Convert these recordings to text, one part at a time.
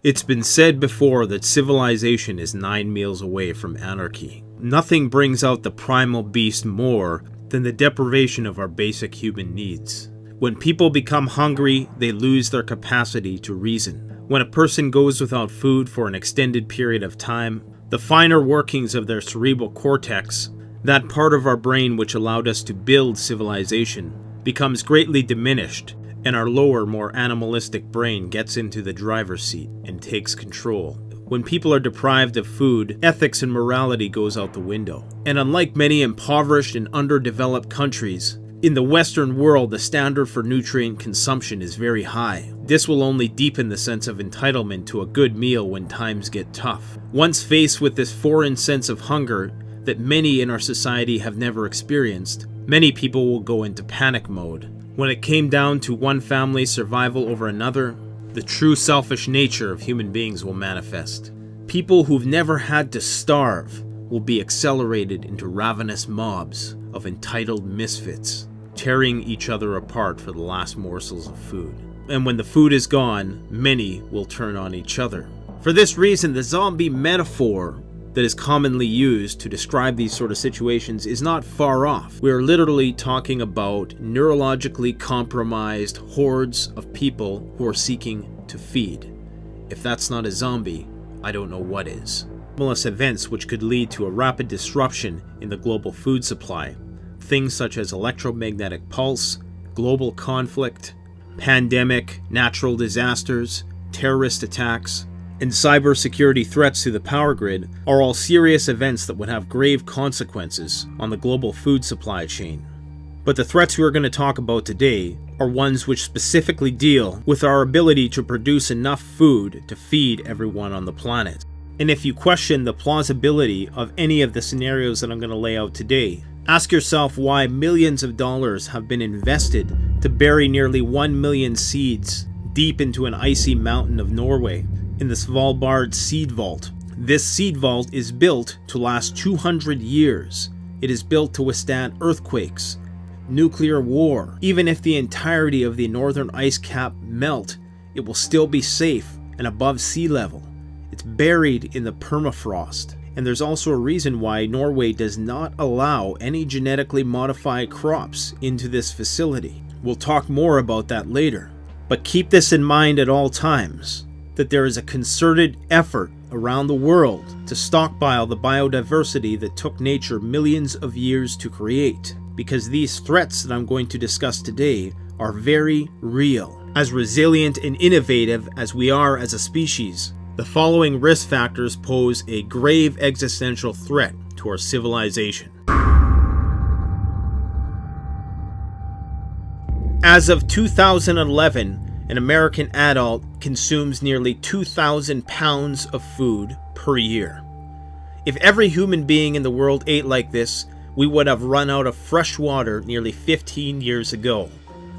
It's been said before that civilization is 9 meals away from anarchy. Nothing brings out the primal beast more than the deprivation of our basic human needs. When people become hungry, they lose their capacity to reason. When a person goes without food for an extended period of time, the finer workings of their cerebral cortex, that part of our brain which allowed us to build civilization, becomes greatly diminished, and our lower, more animalistic brain gets into the driver's seat and takes control. When people are deprived of food, ethics and morality goes out the window. And unlike many impoverished and underdeveloped countries, in the Western world the standard for nutrient consumption is very high. This will only deepen the sense of entitlement to a good meal when times get tough. Once faced with this foreign sense of hunger that many in our society have never experienced, many people will go into panic mode. When it came down to one family's survival over another, the true selfish nature of human beings will manifest. People who've never had to starve will be accelerated into ravenous mobs of entitled misfits, tearing each other apart for the last morsels of food. And when the food is gone, many will turn on each other. For this reason, the zombie metaphor that is commonly used to describe these sort of situations is not far off. We are literally talking about neurologically compromised hordes of people who are seeking to feed. If that's not a zombie, I don't know what is. Anomalous events which could lead to a rapid disruption in the global food supply. Things such as electromagnetic pulse, global conflict, pandemic, natural disasters, terrorist attacks, and cybersecurity threats to the power grid are all serious events that would have grave consequences on the global food supply chain. But the threats we are going to talk about today are ones which specifically deal with our ability to produce enough food to feed everyone on the planet. And if you question the plausibility of any of the scenarios that I'm going to lay out today, ask yourself why millions of dollars have been invested to bury nearly 1 million seeds deep into an icy mountain of Norway in the Svalbard seed vault. This seed vault is built to last 200 years. It is built to withstand earthquakes, nuclear war. Even if the entirety of the northern ice cap melt, it will still be safe and above sea level. It's buried in the permafrost. And there's also a reason why Norway does not allow any genetically modified crops into this facility. We'll talk more about that later. But keep this in mind at all times, that there is a concerted effort around the world to stockpile the biodiversity that took nature millions of years to create, because these threats that I'm going to discuss today are very real. As resilient and innovative as we are as a species, the following risk factors pose a grave existential threat to our civilization. As of 2011, an American adult consumes nearly 2,000 pounds of food per year. If every human being in the world ate like this, we would have run out of fresh water nearly 15 years ago.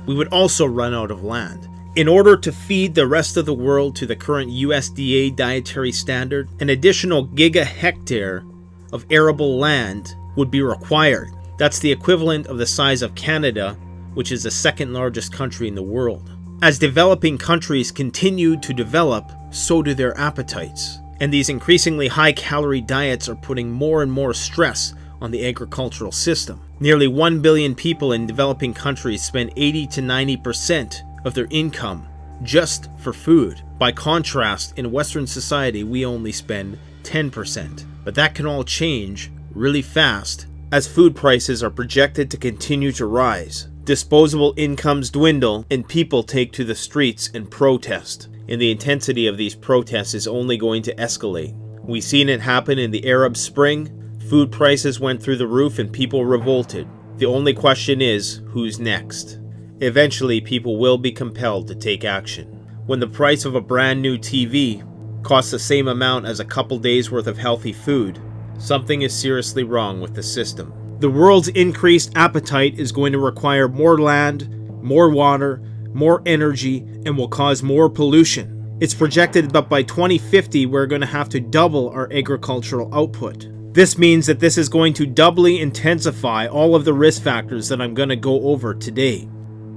We would also run out of land. In order to feed the rest of the world to the current USDA dietary standard, an additional gigahectare of arable land would be required. That's the equivalent of the size of Canada, which is the second largest country in the world. As developing countries continue to develop, so do their appetites. And these increasingly high-calorie diets are putting more and more stress on the agricultural system. Nearly 1 billion people in developing countries spend 80 to 90% of their income just for food. By contrast, in Western society, we only spend 10%. But that can all change really fast as food prices are projected to continue to rise. Disposable incomes dwindle and people take to the streets and protest. And the intensity of these protests is only going to escalate. We've seen it happen in the Arab Spring. Food prices went through the roof and people revolted. The only question is, who's next? Eventually, people will be compelled to take action. When the price of a brand new TV costs the same amount as a couple days worth of healthy food, something is seriously wrong with the system. The world's increased appetite is going to require more land, more water, more energy, and will cause more pollution. It's projected that by 2050 we're going to have to double our agricultural output. This means that this is going to doubly intensify all of the risk factors that I'm going to go over today.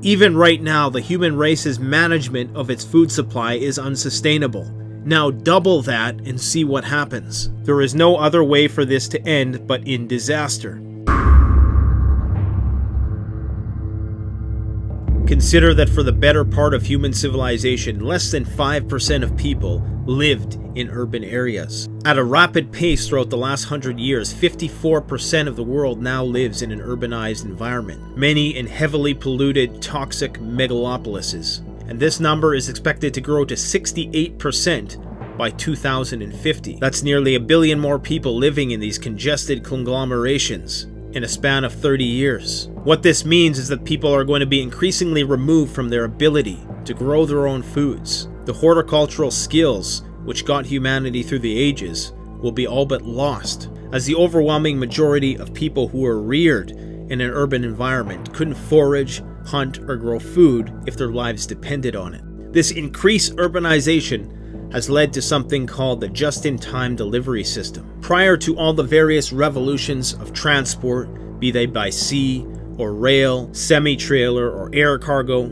Even right now, the human race's management of its food supply is unsustainable. Now double that and see what happens. There is no other way for this to end but in disaster. Consider that for the better part of human civilization, less than 5% of people lived in urban areas. At a rapid pace throughout the last 100 years, 54% of the world now lives in an urbanized environment, many in heavily polluted, toxic megalopolises. And this number is expected to grow to 68% by 2050. That's nearly 1 billion more people living in these congested conglomerations in a span of 30 years. What this means is that people are going to be increasingly removed from their ability to grow their own foods. The horticultural skills which got humanity through the ages will be all but lost, as the overwhelming majority of people who were reared in an urban environment couldn't forage, hunt, or grow food if their lives depended on it. This increased urbanization has led to something called the just-in-time delivery system. Prior to all the various revolutions of transport, be they by sea or rail, semi-trailer or air cargo,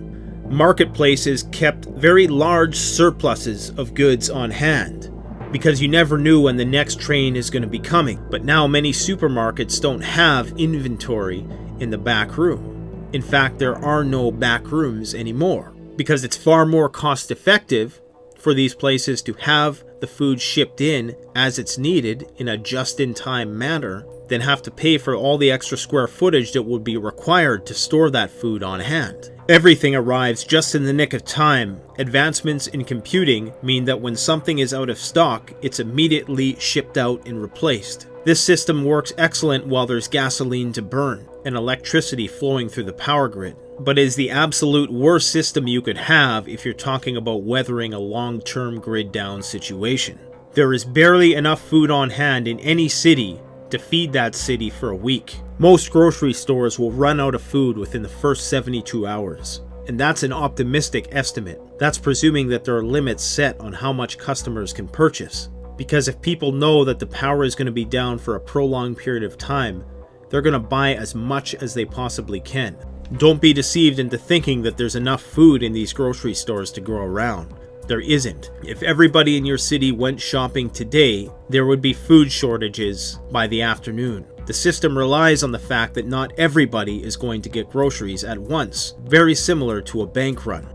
marketplaces kept very large surpluses of goods on hand because you never knew when the next train is going to be coming. But now many supermarkets don't have inventory in the back room. In fact, there are no back rooms anymore because it's far more cost effective for these places to have the food shipped in as it's needed in a just-in-time manner than have to pay for all the extra square footage that would be required to store that food on hand. Everything arrives just in the nick of time. Advancements in computing mean that when something is out of stock, it's immediately shipped out and replaced. This system works excellent while there's gasoline to burn and electricity flowing through the power grid, but is the absolute worst system you could have if you're talking about weathering a long-term grid down situation. There is barely enough food on hand in any city to feed that city for a week. Most grocery stores will run out of food within the first 72 hours. And that's an optimistic estimate. That's presuming that there are limits set on how much customers can purchase. Because if people know that the power is going to be down for a prolonged period of time, they're going to buy as much as they possibly can. Don't be deceived into thinking that there's enough food in these grocery stores to go around. There isn't. If everybody in your city went shopping today, there would be food shortages by the afternoon. The system relies on the fact that not everybody is going to get groceries at once, very similar to a bank run.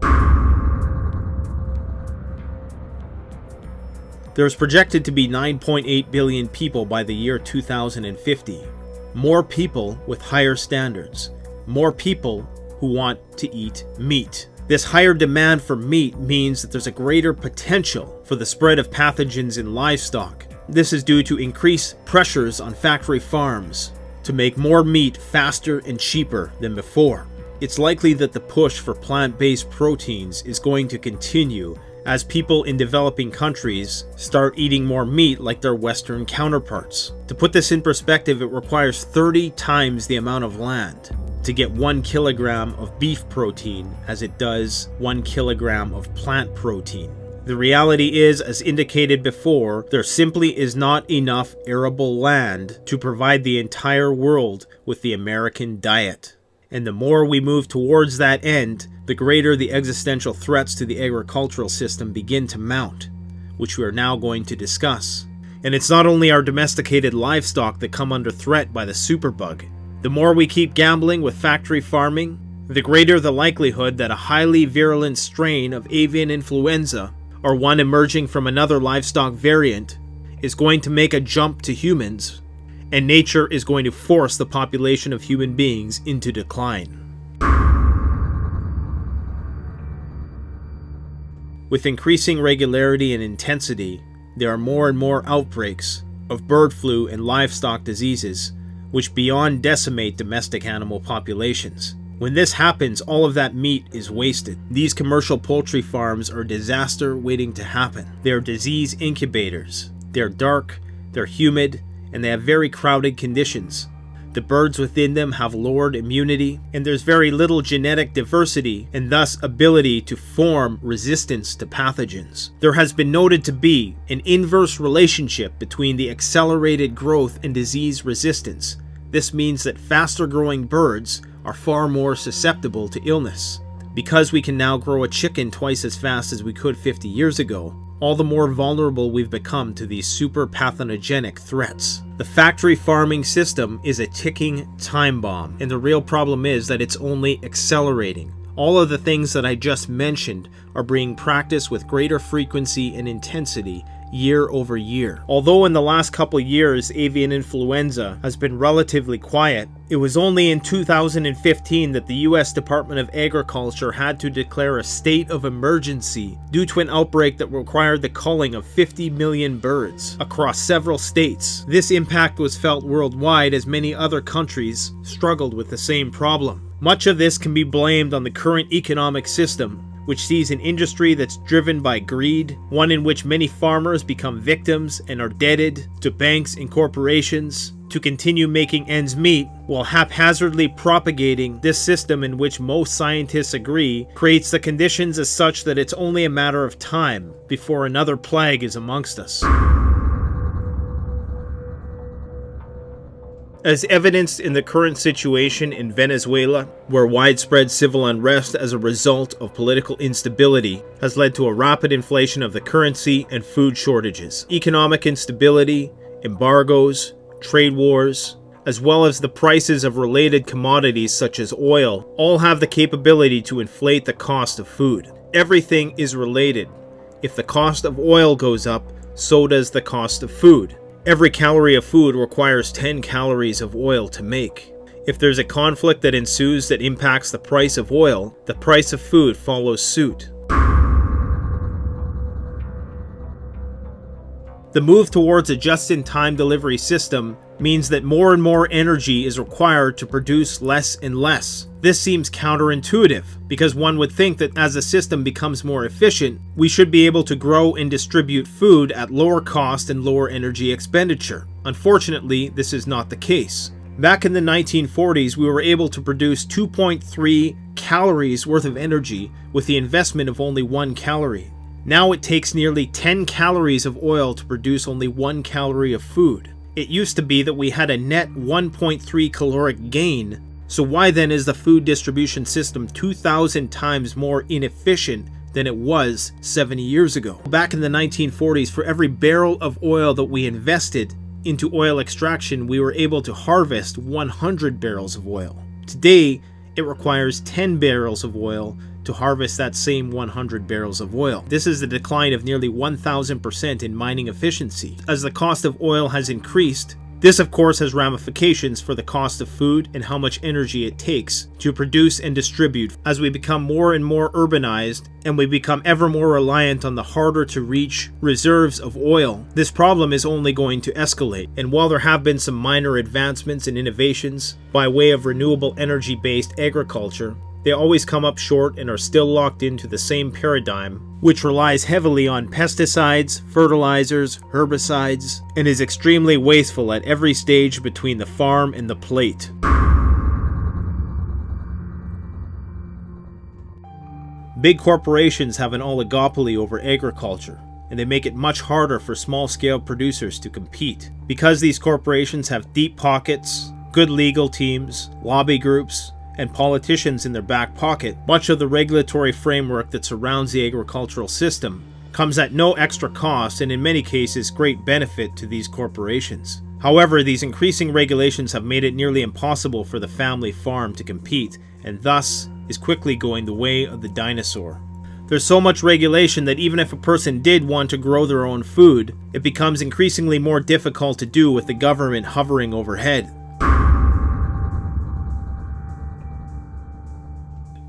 There's projected to be 9.8 billion people by the year 2050. More people with higher standards. More people who want to eat meat. This higher demand for meat means that there's a greater potential for the spread of pathogens in livestock. This is due to increased pressures on factory farms to make more meat faster and cheaper than before. It's likely that the push for plant-based proteins is going to continue as people in developing countries start eating more meat like their Western counterparts. To put this in perspective, it requires 30 times the amount of land to get 1 kilogram of beef protein as it does 1 kilogram of plant protein. The reality is, as indicated before, there simply is not enough arable land to provide the entire world with the American diet. And the more we move towards that end, the greater the existential threats to the agricultural system begin to mount, which we are now going to discuss. And it's not only our domesticated livestock that come under threat by the superbug. The more we keep gambling with factory farming, the greater the likelihood that a highly virulent strain of avian influenza, or one emerging from another livestock variant, is going to make a jump to humans, and nature is going to force the population of human beings into decline. With increasing regularity and intensity, there are more and more outbreaks of bird flu and livestock diseases, which beyond decimate domestic animal populations. When this happens, all of that meat is wasted. These commercial poultry farms are a disaster waiting to happen. They are disease incubators. They're dark, they're humid, and they have very crowded conditions. The birds within them have lowered immunity, and there's very little genetic diversity and thus ability to form resistance to pathogens. There has been noted to be an inverse relationship between the accelerated growth and disease resistance. This means that faster growing birds are far more susceptible to illness. Because we can now grow a chicken twice as fast as we could 50 years ago, all the more vulnerable we've become to these super pathogenic threats. The factory farming system is a ticking time bomb, and the real problem is that it's only accelerating. All of the things that I just mentioned are being practiced with greater frequency and intensity year over year. Although in the last couple years avian influenza has been relatively quiet, it was only in 2015 that the US Department of Agriculture had to declare a state of emergency due to an outbreak that required the culling of 50 million birds across several states. This impact was felt worldwide as many other countries struggled with the same problem. Much of this can be blamed on the current economic system, which sees an industry that's driven by greed, one in which many farmers become victims and are indebted to banks and corporations to continue making ends meet, while haphazardly propagating this system in which most scientists agree creates the conditions as such that it's only a matter of time before another plague is amongst us. As evidenced in the current situation in Venezuela, where widespread civil unrest as a result of political instability has led to a rapid inflation of the currency and food shortages, economic instability, embargoes, trade wars, as well as the prices of related commodities such as oil, all have the capability to inflate the cost of food. Everything is related. If the cost of oil goes up, so does the cost of food. Every calorie of food requires 10 calories of oil to make. If there's a conflict that ensues that impacts the price of oil, the price of food follows suit. The move towards a just-in-time delivery system means that more and more energy is required to produce less and less. This seems counterintuitive, because one would think that as the system becomes more efficient, we should be able to grow and distribute food at lower cost and lower energy expenditure. Unfortunately, this is not the case. Back in the 1940s, we were able to produce 2.3 calories worth of energy with the investment of only 1 calorie. Now it takes nearly 10 calories of oil to produce only 1 calorie of food. It used to be that we had a net 1.3 caloric gain, so why then is the food distribution system 2,000 times more inefficient than it was 70 years ago? Back in the 1940s, for every barrel of oil that we invested into oil extraction, we were able to harvest 100 barrels of oil. Today, it requires 10 barrels of oil to harvest that same 100 barrels of oil. This is a decline of nearly 1,000% in mining efficiency. As the cost of oil has increased, this of course has ramifications for the cost of food and how much energy it takes to produce and distribute. As we become more and more urbanized and we become ever more reliant on the harder to reach reserves of oil, this problem is only going to escalate. And while there have been some minor advancements and innovations by way of renewable energy based agriculture, they always come up short and are still locked into the same paradigm, which relies heavily on pesticides, fertilizers, herbicides, and is extremely wasteful at every stage between the farm and the plate. Big corporations have an oligopoly over agriculture, and they make it much harder for small-scale producers to compete. Because these corporations have deep pockets, good legal teams, lobby groups, and politicians in their back pocket, much of the regulatory framework that surrounds the agricultural system comes at no extra cost and in many cases great benefit to these corporations. However, these increasing regulations have made it nearly impossible for the family farm to compete, and thus is quickly going the way of the dinosaur. There's so much regulation that even if a person did want to grow their own food, it becomes increasingly more difficult to do with the government hovering overhead.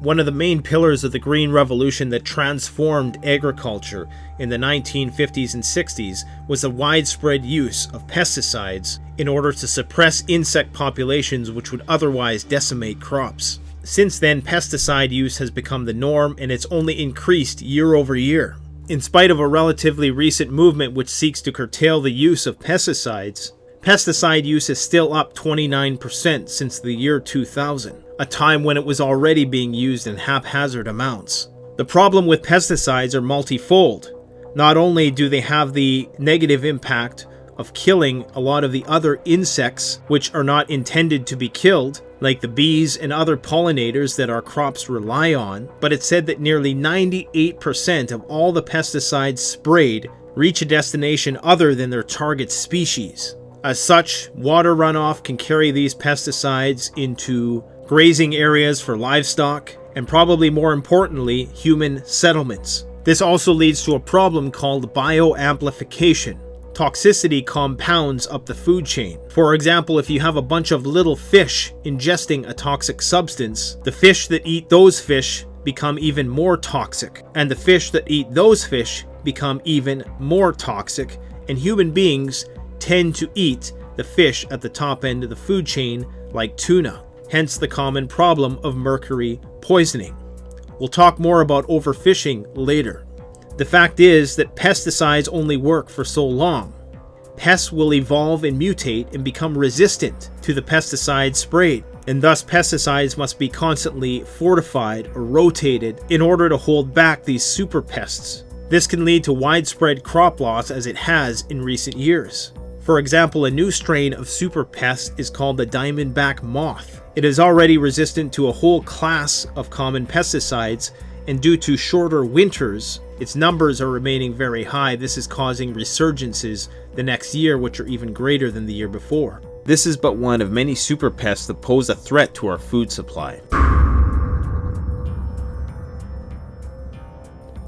One of the main pillars of the Green Revolution that transformed agriculture in the 1950s and 60s was the widespread use of pesticides in order to suppress insect populations which would otherwise decimate crops. Since then, pesticide use has become the norm and it's only increased year over year. In spite of a relatively recent movement which seeks to curtail the use of pesticides, pesticide use is still up 29% since the year 2000. A time when it was already being used in haphazard amounts. The problem with pesticides are multifold. Not only do they have the negative impact of killing a lot of the other insects which are not intended to be killed, like the bees and other pollinators that our crops rely on, but it's said that nearly 98% of all the pesticides sprayed reach a destination other than their target species. As such, water runoff can carry these pesticides into grazing areas for livestock, and probably more importantly, human settlements. This also leads to a problem called bioamplification. Toxicity compounds up the food chain. For example, if you have a bunch of little fish ingesting a toxic substance, the fish that eat those fish become even more toxic, and the fish that eat those fish become even more toxic, and human beings tend to eat the fish at the top end of the food chain, like tuna, hence the common problem of mercury poisoning. We'll talk more about overfishing later. The fact is that pesticides only work for so long. Pests will evolve and mutate and become resistant to the pesticides sprayed, and thus pesticides must be constantly fortified or rotated in order to hold back these super pests. This can lead to widespread crop loss as it has in recent years. For example, a new strain of super pest is called the diamondback moth. It is already resistant to a whole class of common pesticides, and due to shorter winters, its numbers are remaining very high. This is causing resurgences the next year, which are even greater than the year before. This is but one of many super pests that pose a threat to our food supply.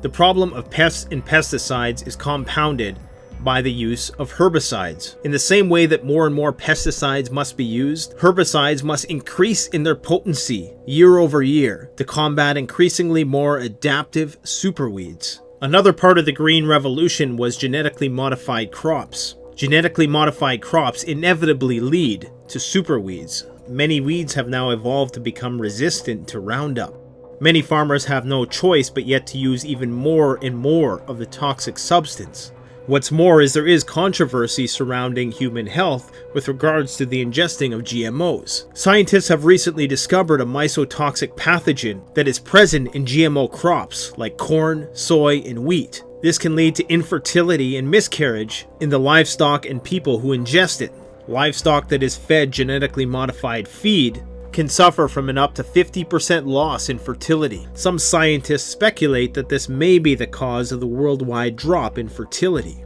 The problem of pests and pesticides is compounded by the use of herbicides. In the same way that more and more pesticides must be used, herbicides must increase in their potency year over year to combat increasingly more adaptive superweeds. Another part of the Green Revolution was genetically modified crops. Genetically modified crops inevitably lead to superweeds. Many weeds have now evolved to become resistant to Roundup. Many farmers have no choice but yet to use even more and more of the toxic substance. What's more is there is controversy surrounding human health with regards to the ingesting of GMOs. Scientists have recently discovered a mycotoxic pathogen that is present in GMO crops like corn, soy, and wheat. This can lead to infertility and miscarriage in the livestock and people who ingest it. Livestock that is fed genetically modified feed can suffer from an up to 50% loss in fertility. Some scientists speculate that this may be the cause of the worldwide drop in fertility.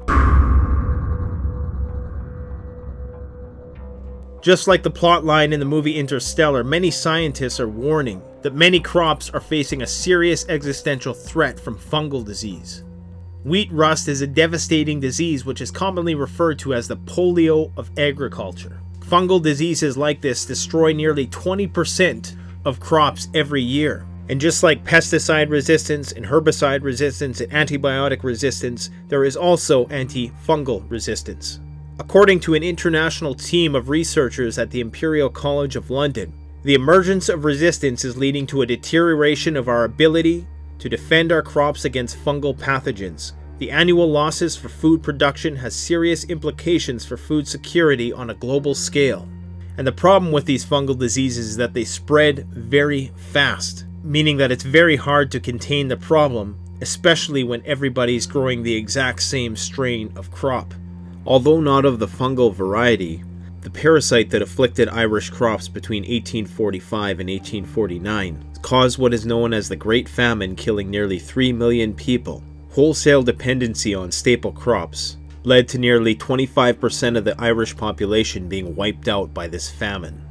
Just like the plotline in the movie Interstellar, many scientists are warning that many crops are facing a serious existential threat from fungal disease. Wheat rust is a devastating disease which is commonly referred to as the polio of agriculture. Fungal diseases like this destroy nearly 20% of crops every year. And just like pesticide resistance and herbicide resistance and antibiotic resistance, there is also antifungal resistance. According to an international team of researchers at the Imperial College of London, the emergence of resistance is leading to a deterioration of our ability to defend our crops against fungal pathogens. The annual losses for food production has serious implications for food security on a global scale. And the problem with these fungal diseases is that they spread very fast, meaning that it's very hard to contain the problem, especially when everybody's growing the exact same strain of crop. Although not of the fungal variety, the parasite that afflicted Irish crops between 1845 and 1849 caused what is known as the Great Famine, killing nearly 3 million people. Wholesale dependency on staple crops led to nearly 25% of the Irish population being wiped out by this famine.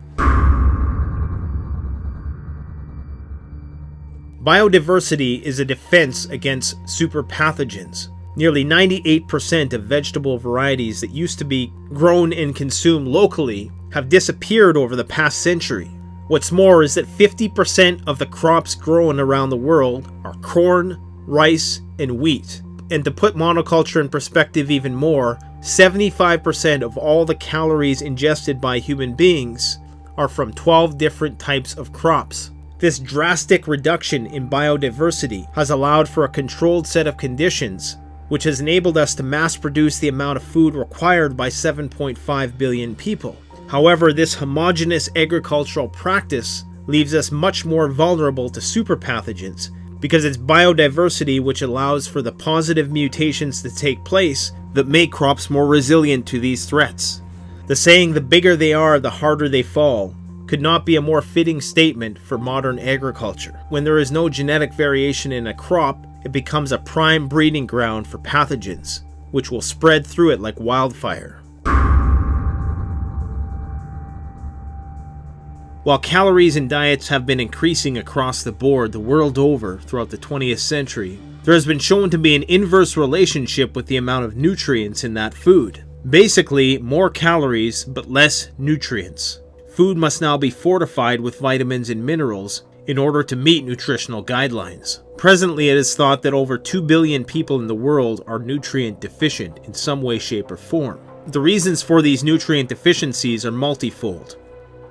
Biodiversity is a defense against super pathogens. Nearly 98% of vegetable varieties that used to be grown and consumed locally have disappeared over the past century. What's more is that 50% of the crops grown around the world are corn, rice, and wheat. And to put monoculture in perspective even more, 75% of all the calories ingested by human beings are from 12 different types of crops. This drastic reduction in biodiversity has allowed for a controlled set of conditions, which has enabled us to mass produce the amount of food required by 7.5 billion people. However, this homogeneous agricultural practice leaves us much more vulnerable to super pathogens, because it's biodiversity which allows for the positive mutations to take place that make crops more resilient to these threats. The saying, "the bigger they are, the harder they fall," could not be a more fitting statement for modern agriculture. When there is no genetic variation in a crop, it becomes a prime breeding ground for pathogens, which will spread through it like wildfire. While calories in diets have been increasing across the board the world over throughout the 20th century, there has been shown to be an inverse relationship with the amount of nutrients in that food. Basically, more calories but less nutrients. Food must now be fortified with vitamins and minerals in order to meet nutritional guidelines. Presently, it is thought that over 2 billion people in the world are nutrient deficient in some way, shape, or form. The reasons for these nutrient deficiencies are multifold.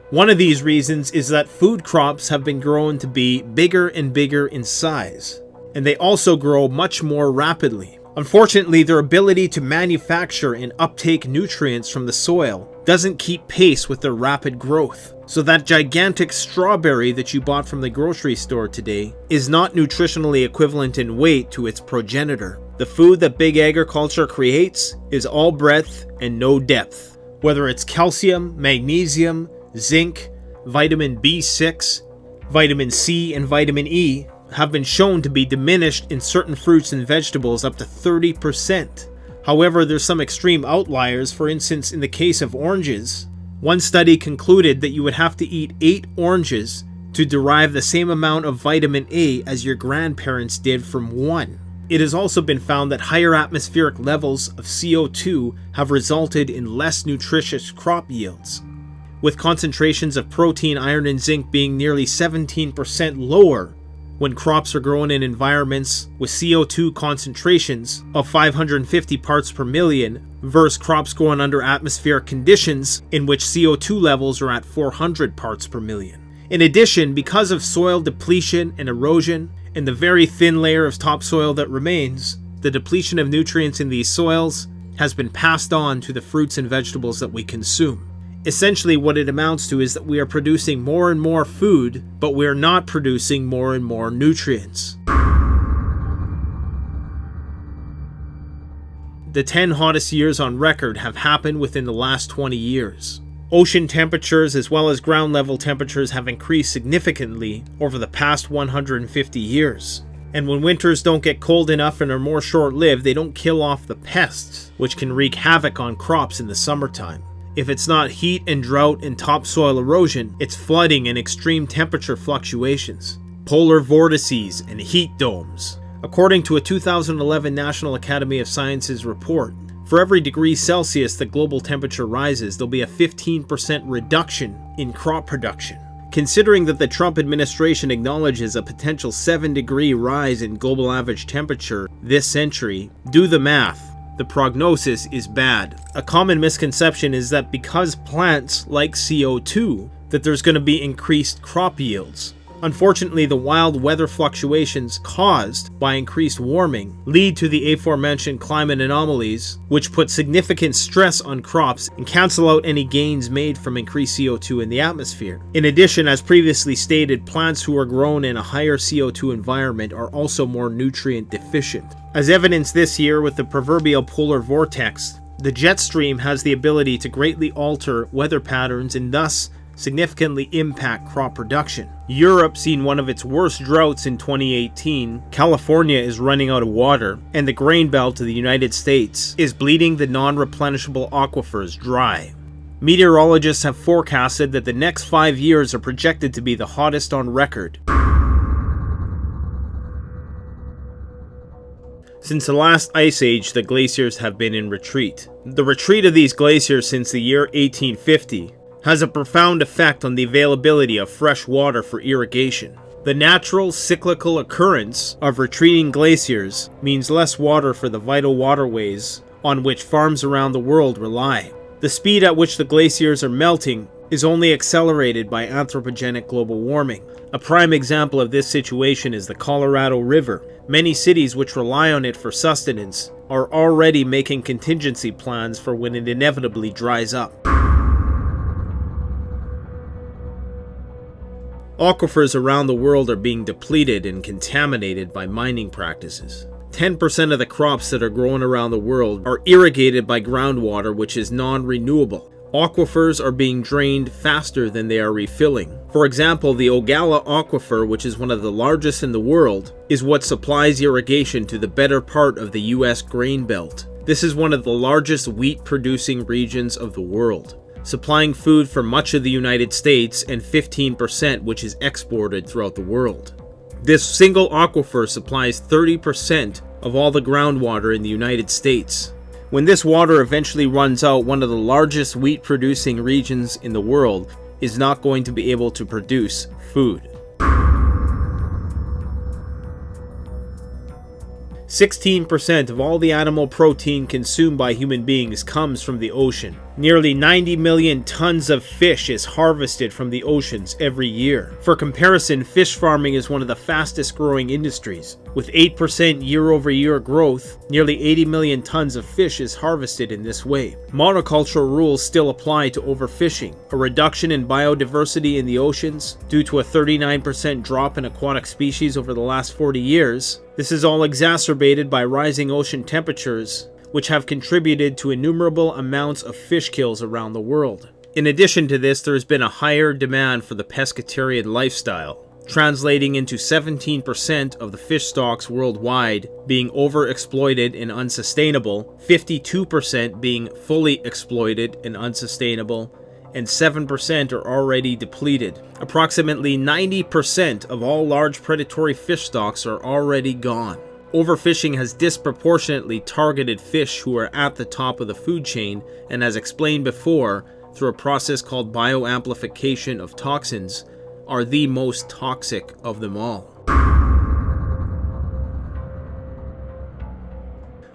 One of these reasons is that food crops have been grown to be bigger and bigger in size, and they also grow much more rapidly. Unfortunately, their ability to manufacture and uptake nutrients from the soil doesn't keep pace with their rapid growth. So that gigantic strawberry that you bought from the grocery store today is not nutritionally equivalent in weight to its progenitor. The food that big agriculture creates is all breadth and no depth. Whether it's calcium, magnesium, zinc, vitamin B6, vitamin C, and vitamin E have been shown to be diminished in certain fruits and vegetables up to 30%. However, there's some extreme outliers. For instance, in the case of oranges, one study concluded that you would have to eat 8 oranges to derive the same amount of vitamin A as your grandparents did from 1. It has also been found that higher atmospheric levels of CO2 have resulted in less nutritious crop yields, with concentrations of protein, iron, and zinc being nearly 17% lower when crops are grown in environments with CO2 concentrations of 550 parts per million versus crops grown under atmospheric conditions in which CO2 levels are at 400 parts per million. In addition, because of soil depletion and erosion and the very thin layer of topsoil that remains, the depletion of nutrients in these soils has been passed on to the fruits and vegetables that we consume. Essentially, what it amounts to is that we are producing more and more food, but we are not producing more and more nutrients. The 10 hottest years on record have happened within the last 20 years. Ocean temperatures as well as ground level temperatures have increased significantly over the past 150 years. And when winters don't get cold enough and are more short-lived, they don't kill off the pests, which can wreak havoc on crops in the summertime. If it's not heat and drought and topsoil erosion, it's flooding and extreme temperature fluctuations, polar vortices, and heat domes. According to a 2011 National Academy of Sciences report, for every degree Celsius that global temperature rises, there'll be a 15% reduction in crop production. Considering that the Trump administration acknowledges a potential 7-degree rise in global average temperature this century, do the math. The prognosis is bad. A common misconception is that because plants like CO2, that there's going to be increased crop yields. Unfortunately, the wild weather fluctuations caused by increased warming lead to the aforementioned climate anomalies, which put significant stress on crops and cancel out any gains made from increased CO2 in the atmosphere. In addition, as previously stated, plants who are grown in a higher CO2 environment are also more nutrient deficient. As evidenced this year with the proverbial polar vortex, the jet stream has the ability to greatly alter weather patterns and thus significantly impact crop production. Europe seen one of its worst droughts in 2018, California is running out of water, and the grain belt of the United States is bleeding the non-replenishable aquifers dry. Meteorologists have forecasted that the next 5 years are projected to be the hottest on record. Since the last ice age, the glaciers have been in retreat. The retreat of these glaciers since the year 1850 has a profound effect on the availability of fresh water for irrigation. The natural cyclical occurrence of retreating glaciers means less water for the vital waterways on which farms around the world rely. The speed at which the glaciers are melting is only accelerated by anthropogenic global warming. A prime example of this situation is the Colorado River. Many cities which rely on it for sustenance are already making contingency plans for when it inevitably dries up. Aquifers around the world are being depleted and contaminated by mining practices. 10% of the crops that are grown around the world are irrigated by groundwater, which is non-renewable. Aquifers are being drained faster than they are refilling. For example, the Ogalla Aquifer, which is one of the largest in the world, is what supplies irrigation to the better part of the US grain belt. This is one of the largest wheat-producing regions of the world, supplying food for much of the United States and 15% which is exported throughout the world. This single aquifer supplies 30% of all the groundwater in the United States. When this water eventually runs out, one of the largest wheat-producing regions in the world is not going to be able to produce food. 16% of all the animal protein consumed by human beings comes from the ocean. Nearly 90 million tons of fish is harvested from the oceans every year. For comparison, fish farming is one of the fastest growing industries. With 8% year-over-year growth, nearly 80 million tons of fish is harvested in this way. Monoculture rules still apply to overfishing, a reduction in biodiversity in the oceans due to a 39% drop in aquatic species over the last 40 years. This is all exacerbated by rising ocean temperatures, which have contributed to innumerable amounts of fish kills around the world. In addition to this, there has been a higher demand for the pescatarian lifestyle, translating into 17% of the fish stocks worldwide being overexploited and unsustainable, 52% being fully exploited and unsustainable, and 7% are already depleted. Approximately 90% of all large predatory fish stocks are already gone. Overfishing has disproportionately targeted fish who are at the top of the food chain, and as explained before, through a process called bioamplification of toxins, are the most toxic of them all.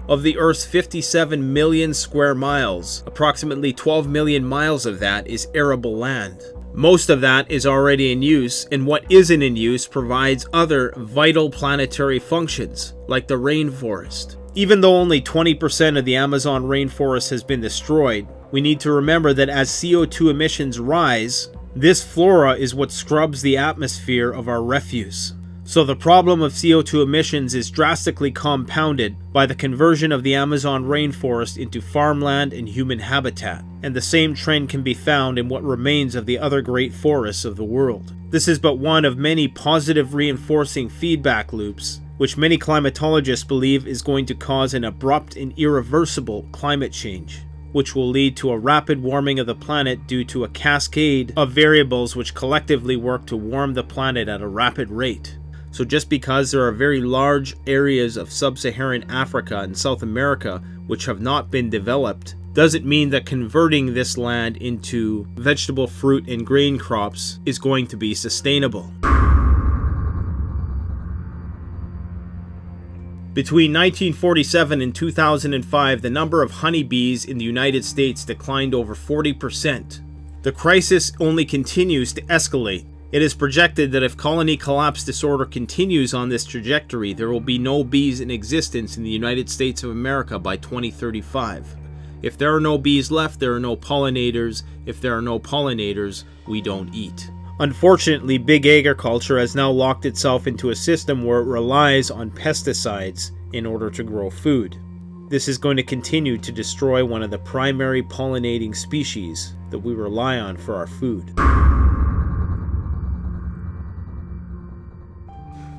Of the Earth's 57 million square miles, approximately 12 million miles of that is arable land. Most of that is already in use, and what isn't in use provides other vital planetary functions, like the rainforest. Even though only 20% of the Amazon rainforest has been destroyed, we need to remember that as CO2 emissions rise, this flora is what scrubs the atmosphere of our refuse. So the problem of CO2 emissions is drastically compounded by the conversion of the Amazon rainforest into farmland and human habitat, and the same trend can be found in what remains of the other great forests of the world. This is but one of many positive reinforcing feedback loops, which many climatologists believe is going to cause an abrupt and irreversible climate change, which will lead to a rapid warming of the planet due to a cascade of variables which collectively work to warm the planet at a rapid rate. So just because there are very large areas of sub-Saharan Africa and South America which have not been developed, doesn't mean that converting this land into vegetable, fruit, and grain crops is going to be sustainable. Between 1947 and 2005, the number of honeybees in the United States declined over 40%. The crisis only continues to escalate. It is projected that if colony collapse disorder continues on this trajectory, there will be no bees in existence in the United States of America by 2035. If there are no bees left, there are no pollinators. If there are no pollinators, we don't eat. Unfortunately, big agriculture has now locked itself into a system where it relies on pesticides in order to grow food. This is going to continue to destroy one of the primary pollinating species that we rely on for our food.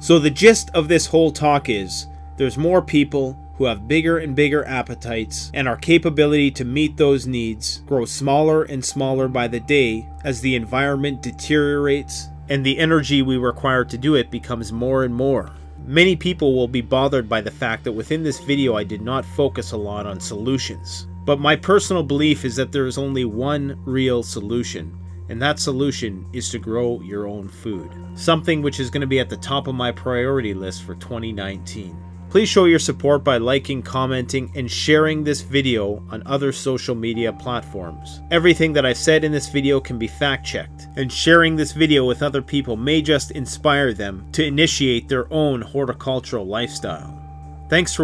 So the gist of this whole talk is, there's more people who have bigger and bigger appetites, and our capability to meet those needs grows smaller and smaller by the day as the environment deteriorates and the energy we require to do it becomes more and more. Many people will be bothered by the fact that within this video I did not focus a lot on solutions. But my personal belief is that there is only one real solution, and that solution is to grow your own food. Something which is going to be at the top of my priority list for 2019. Please show your support by liking, commenting, and sharing this video on other social media platforms. Everything that I said in this video can be fact-checked, and sharing this video with other people may just inspire them to initiate their own horticultural lifestyle. Thanks for